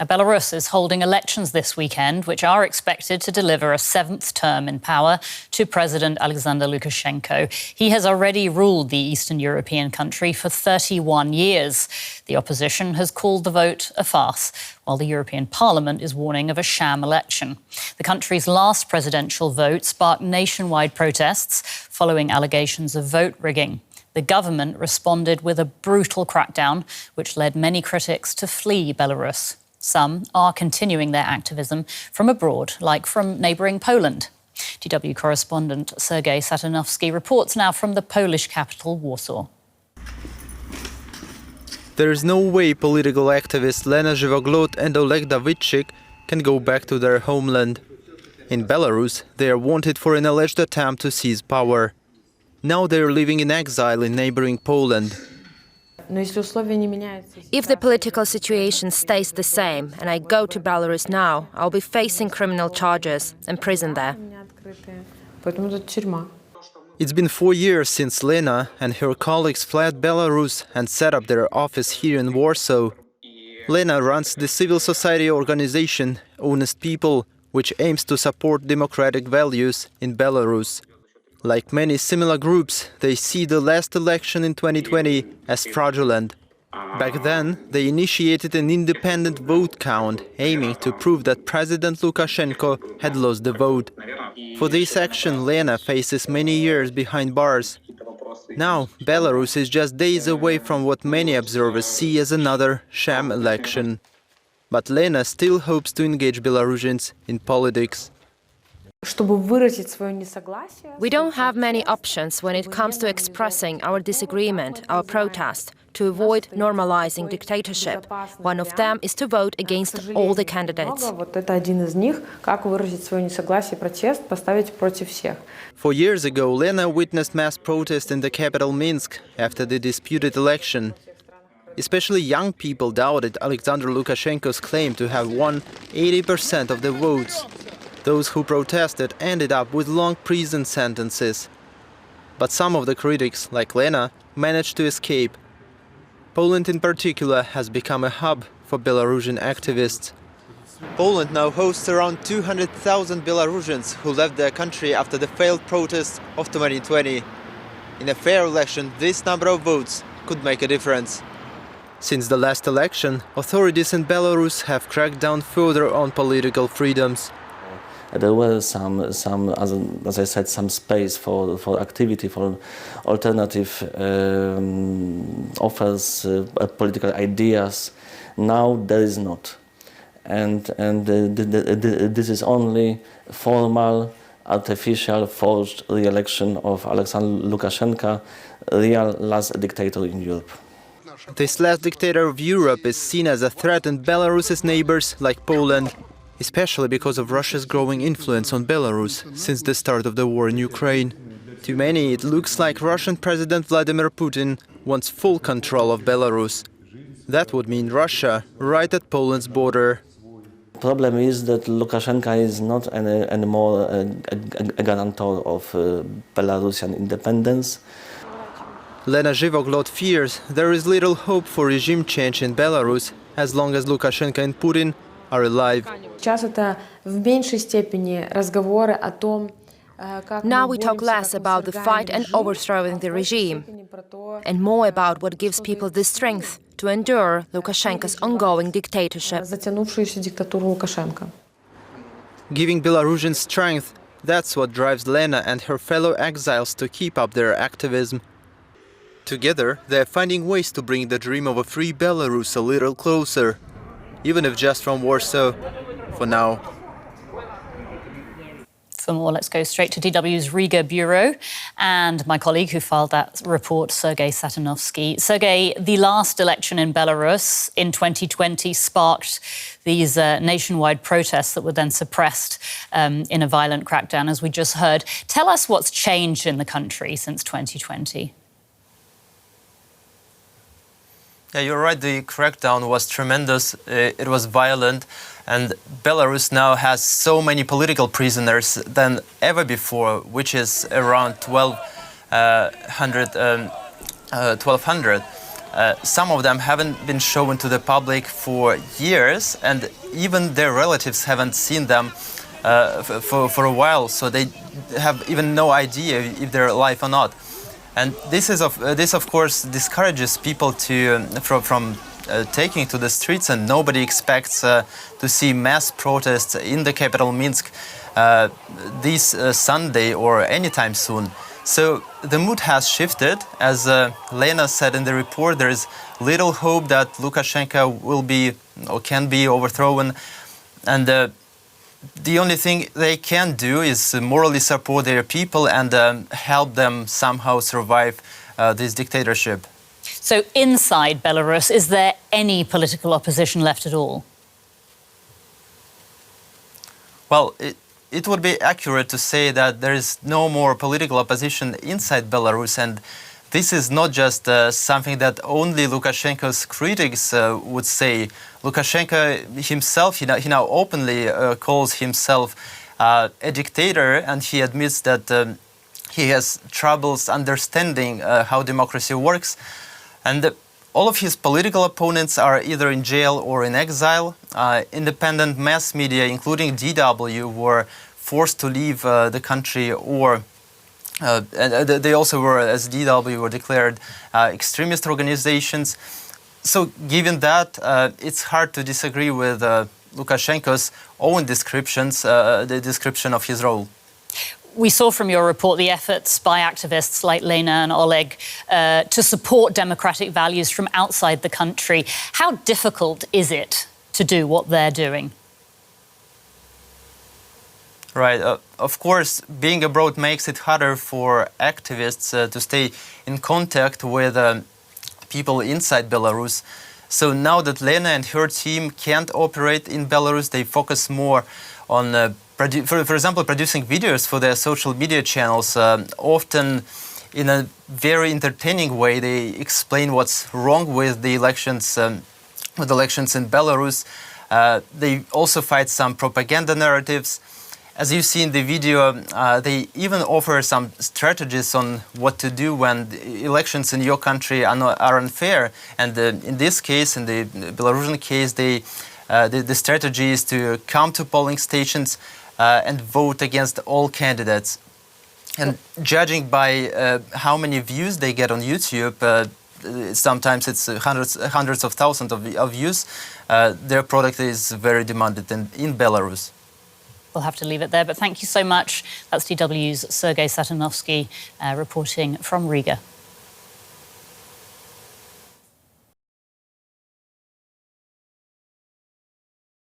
Belarus is holding elections this weekend, which are expected to deliver a seventh term in power to President Alexander Lukaschenko. He has already ruled the Eastern European country for 31 years. The opposition has called the vote a farce, while the European Parliament is warning of a sham election. The country's last presidential vote sparked nationwide protests following allegations of vote rigging. The government responded with a brutal crackdown, which led many critics to flee Belarus. Some are continuing their activism from abroad, like from neighbouring Poland. DW correspondent Sergei Satanovskii reports now from the Polish capital, Warsaw. There is no way political activists Lena Żywoglot and Oleg Dawidczyk can go back to their homeland. In Belarus, they are wanted for an alleged attempt to seize power. Now they are living in exile in neighbouring Poland. If the political situation stays the same and I go to Belarus now, I'll be facing criminal charges and prison there. It's been 4 years since Lena and her colleagues fled Belarus and set up their office here in Warsaw. Lena runs the civil society organization Honest People, which aims to support democratic values in Belarus. Like many similar groups, they see the last election in 2020 as fraudulent. Back then, they initiated an independent vote count, aiming to prove that President Lukashenko had lost the vote. For this action, Lena faces many years behind bars. Now, Belarus is just days away from what many observers see as another sham election. But Lena still hopes to engage Belarusians in politics. We don't have many options when it comes to expressing our disagreement, our protest, to avoid normalizing dictatorship. One of them is to vote against all the candidates. 4 years ago, Lena witnessed mass protests in the capital Minsk after the disputed election. Especially young people doubted Alexander Lukashenko's claim to have won 80% of the votes. Those who protested ended up with long prison sentences. But some of the critics, like Lena, managed to escape. Poland in particular has become a hub for Belarusian activists. Poland now hosts around 200,000 Belarusians who left their country after the failed protests of 2020. In a fair election, this number of votes could make a difference. Since the last election, authorities in Belarus have cracked down further on political freedoms. There were some, as I said, some space for activity, for alternative offers, political ideas. Now there is not, and this is only formal, artificial, forged re-election of Alexander Lukashenko, real last dictator in Europe. This last dictator of Europe is seen as a threat in Belarus's neighbors like Poland, especially because of Russia's growing influence on Belarus since the start of the war in Ukraine. To many, it looks like Russian President Vladimir Putin wants full control of Belarus. That would mean Russia right at Poland's border. The problem is that Lukashenko is not anymore a guarantor of Belarusian independence. Lena Żywoglot fears there is little hope for regime change in Belarus as long as Lukashenko and Putin are alive. Now we talk less about the fight and overthrowing the regime, and more about what gives people the strength to endure Lukashenko's ongoing dictatorship. Giving Belarusians strength, that's what drives Lena and her fellow exiles to keep up their activism. Together, they're finding ways to bring the dream of a free Belarus a little closer, even if just from Warsaw, for now. For more, let's go straight to DW's Riga bureau and my colleague who filed that report, Sergei Satanovskii. Sergei, the last election in Belarus in 2020 sparked these nationwide protests that were then suppressed in a violent crackdown, as we just heard. Tell us what's changed in the country since 2020. Yeah, you're right, the crackdown was tremendous, it was violent, and Belarus now has so many political prisoners than ever before, which is around 1,200. some of them haven't been shown to the public for years, and even their relatives haven't seen them for a while, so they have even no idea if they're alive or not. And this of course discourages people from taking to the streets, and nobody expects to see mass protests in the capital Minsk this Sunday or anytime soon. So the mood has shifted. As Lena said in the report, there is little hope that Lukashenko will be or can be overthrown, and the only thing they can do is morally support their people and help them somehow survive this dictatorship. So inside Belarus, is there any political opposition left at all? Well, it would be accurate to say that there is no more political opposition inside Belarus, and this is not just something that only Lukashenko's critics would say. Lukashenko himself, he now openly calls himself a dictator, and he admits that he has troubles understanding how democracy works. And all of his political opponents are either in jail or in exile. Independent mass media, including DW, were forced to leave the country, or they also were, as DW, were declared extremist organizations. So given that, it's hard to disagree with Lukashenko's own descriptions, the description of his role. We saw from your report the efforts by activists like Lena and Oleg to support democratic values from outside the country. How difficult is it to do what they're doing? Right. Of course, being abroad makes it harder for activists to stay in contact with people inside Belarus. So now that Lena and her team can't operate in Belarus, they focus more on, for example, producing videos for their social media channels. Often in a very entertaining way, they explain what's wrong with the elections, in Belarus. They also fight some propaganda narratives. As you see in the video, they even offer some strategies on what to do when the elections in your country are unfair. And in this case, in the Belarusian case, the strategy is to come to polling stations and vote against all candidates. And judging by how many views they get on YouTube, sometimes it's hundreds of thousands of views, their product is very demanded in Belarus. We'll have to leave it there, but thank you so much. That's DW's Sergei Satanovskii reporting from Riga.